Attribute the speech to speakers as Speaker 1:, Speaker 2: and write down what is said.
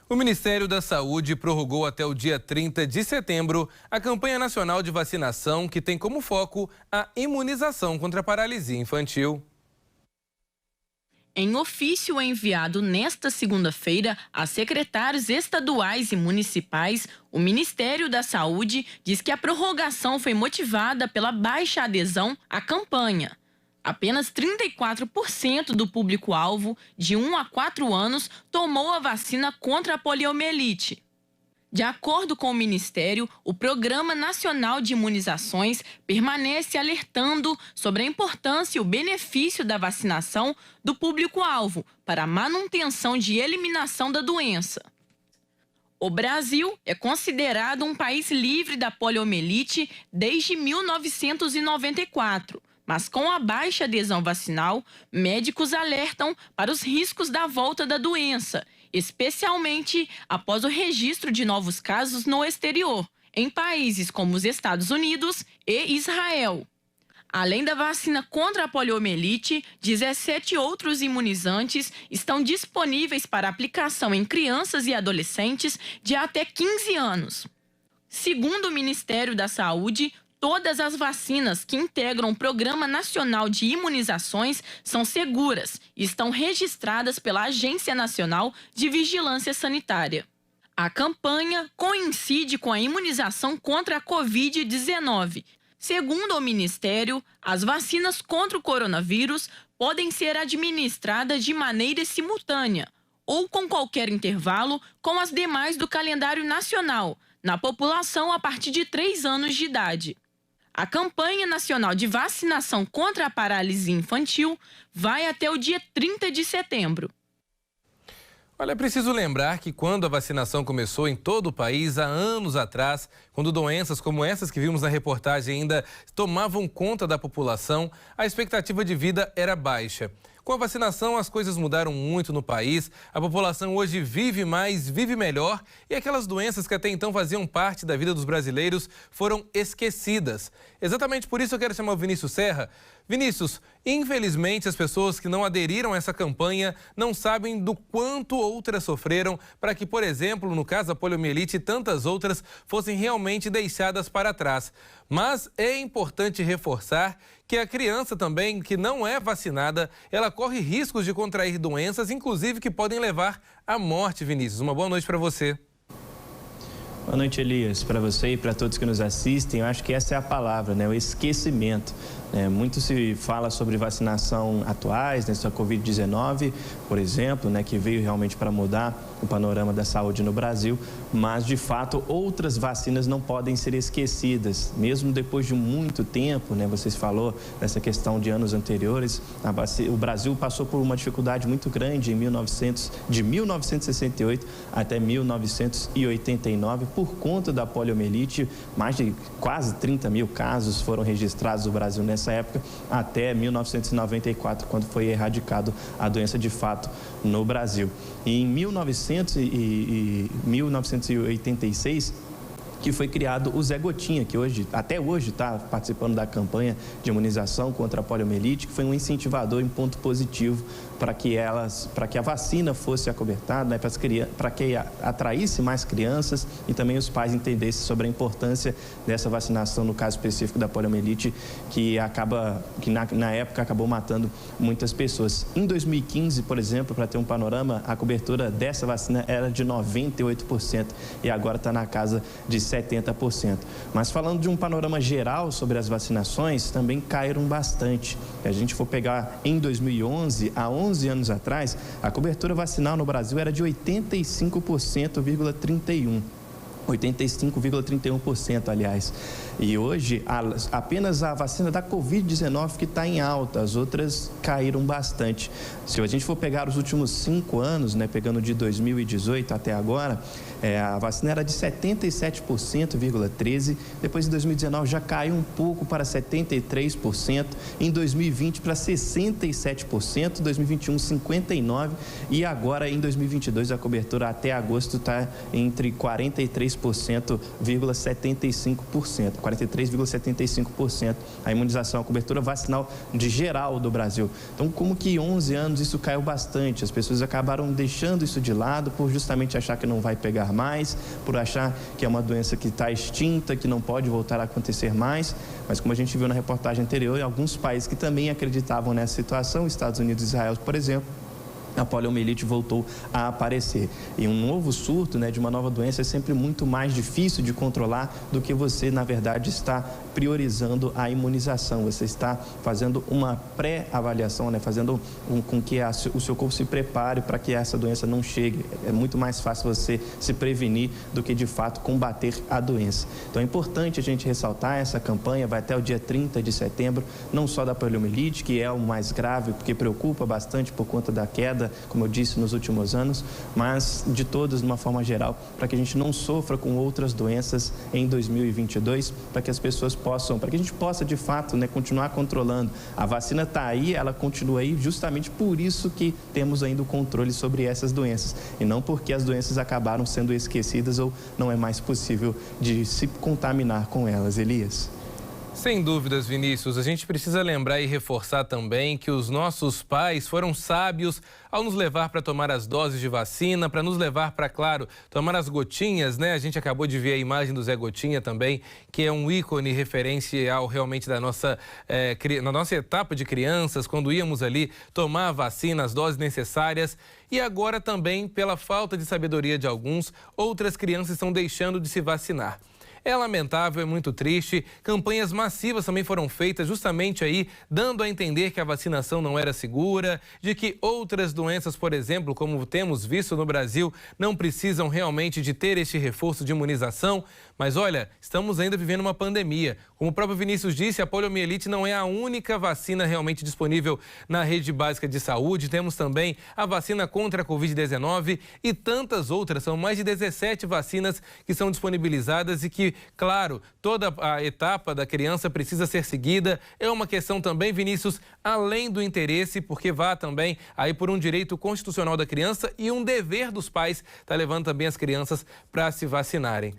Speaker 1: O Ministério da Saúde prorrogou até o dia 30 de setembro a campanha nacional de vacinação que tem como foco a imunização contra a paralisia infantil.
Speaker 2: Em ofício enviado nesta segunda-feira a secretários estaduais e municipais, o Ministério da Saúde diz que a prorrogação foi motivada pela baixa adesão à campanha. Apenas 34% do público-alvo de 1 a 4 anos tomou a vacina contra a poliomielite. De acordo com o Ministério, o Programa Nacional de Imunizações permanece alertando sobre a importância e o benefício da vacinação do público-alvo para a manutenção de eliminação da doença. O Brasil é considerado um país livre da poliomielite desde 1994. Mas com a baixa adesão vacinal, médicos alertam para os riscos da volta da doença, especialmente após o registro de novos casos no exterior, em países como os Estados Unidos e Israel. Além da vacina contra a poliomielite, 17 outros imunizantes estão disponíveis para aplicação em crianças e adolescentes de até 15 anos. Segundo o Ministério da Saúde, todas as vacinas que integram o Programa Nacional de Imunizações são seguras e estão registradas pela Agência Nacional de Vigilância Sanitária. A campanha coincide com a imunização contra a Covid-19. Segundo o Ministério, as vacinas contra o coronavírus podem ser administradas de maneira simultânea ou com qualquer intervalo com as demais do calendário nacional, na população a partir de 3 anos de idade. A campanha nacional de vacinação contra a paralisia infantil vai até o dia 30 de setembro.
Speaker 1: Olha, é preciso lembrar que quando a vacinação começou em todo o país, há anos atrás, quando doenças como essas que vimos na reportagem ainda tomavam conta da população, a expectativa de vida era baixa. Com a vacinação, as coisas mudaram muito no país. A população hoje vive mais, vive melhor e aquelas doenças que até então faziam parte da vida dos brasileiros foram esquecidas. Exatamente por isso eu quero chamar o Vinícius Serra. Vinícius, infelizmente as pessoas que não aderiram a essa campanha não sabem do quanto outras sofreram para que, por exemplo, no caso da poliomielite e tantas outras, fossem realmente deixadas para trás. Mas é importante reforçar que a criança também, que não é vacinada, ela corre riscos de contrair doenças, inclusive que podem levar à morte, Vinícius. Uma boa noite para você.
Speaker 3: Boa noite, Elias. Para você e para todos que nos assistem, eu acho que essa é a palavra, né? O esquecimento. Muito se fala sobre vacinação atuais, nessa Covid-19, por exemplo, né, que veio realmente para mudar o panorama da saúde no Brasil, mas, de fato, outras vacinas não podem ser esquecidas, mesmo depois de muito tempo, né? Você falou dessa questão de anos anteriores, o Brasil passou por uma dificuldade muito grande de 1968 até 1989, por conta da poliomielite. Mais de quase 30 mil casos foram registrados no Brasil nessa época, até 1994, quando foi erradicado a doença de fato no Brasil. E em 1986, que foi criado o Zé Gotinha, que até hoje está participando da campanha de imunização contra a poliomielite, que foi um incentivador em ponto positivo para que a vacina fosse acobertada, né, para que atraísse mais crianças e também os pais entendessem sobre a importância dessa vacinação, no caso específico da poliomielite, que na época acabou matando muitas pessoas. Em 2015, por exemplo, para ter um panorama, a cobertura dessa vacina era de 98% e agora está na casa de 70%. Mas falando de um panorama geral sobre as vacinações, também caíram bastante. Se a gente for pegar em 2011, há 11 anos atrás, a cobertura vacinal no Brasil era de 85,31%, aliás. E hoje, apenas a vacina da Covid-19 que está em alta, as outras caíram bastante. Se a gente for pegar os últimos 5 anos, né, pegando de 2018 até agora, a vacina era de 77,13%, depois em 2019 já caiu um pouco para 73%, em 2020 para 67%, 2021 59% e agora em 2022 a cobertura até agosto está entre 43% 43,75%. A imunização, a cobertura vacinal de geral do Brasil. Então, como que em 11 anos isso caiu bastante? As pessoas acabaram deixando isso de lado por justamente achar que não vai pegar mais, por achar que é uma doença que está extinta, que não pode voltar a acontecer mais. Mas como a gente viu na reportagem anterior, em alguns países que também acreditavam nessa situação, Estados Unidos e Israel, por exemplo, a poliomielite voltou a aparecer. E um novo surto, de uma nova doença é sempre muito mais difícil de controlar do que você, na verdade, está priorizando a imunização. Você está fazendo uma pré-avaliação, fazendo com que o seu corpo se prepare para que essa doença não chegue. É muito mais fácil você se prevenir do que, de fato, combater a doença. Então, é importante a gente ressaltar essa campanha, vai até o dia 30 de setembro, não só da poliomielite, que é o mais grave, porque preocupa bastante por conta da queda, como eu disse, nos últimos anos, mas de todas, de uma forma geral, para que a gente não sofra com outras doenças em 2022, para que as pessoas possam, para que a gente possa, de fato, continuar controlando. A vacina está aí, ela continua aí, justamente por isso que temos ainda o controle sobre essas doenças, e não porque as doenças acabaram sendo esquecidas ou não é mais possível de se contaminar com elas. Elias?
Speaker 1: Sem dúvidas, Vinícius, a gente precisa lembrar e reforçar também que os nossos pais foram sábios ao nos levar para tomar as doses de vacina, para nos levar para, claro, tomar as gotinhas, A gente acabou de ver a imagem do Zé Gotinha também, que é um ícone referencial realmente da na nossa etapa de crianças, quando íamos ali tomar a vacina, as doses necessárias. E agora também, pela falta de sabedoria de alguns, outras crianças estão deixando de se vacinar. É lamentável, é muito triste. Campanhas massivas também foram feitas justamente aí, dando a entender que a vacinação não era segura, de que outras doenças, por exemplo, como temos visto no Brasil, não precisam realmente de ter este reforço de imunização. Mas olha, estamos ainda vivendo uma pandemia. Como o próprio Vinícius disse, a poliomielite não é a única vacina realmente disponível na rede básica de saúde. Temos também a vacina contra a Covid-19 e tantas outras. São mais de 17 vacinas que são disponibilizadas e que, claro, toda a etapa da criança precisa ser seguida. É uma questão também, Vinícius, além do interesse, porque vá também aí por um direito constitucional da criança e um dever dos pais estar levando também as crianças para se vacinarem.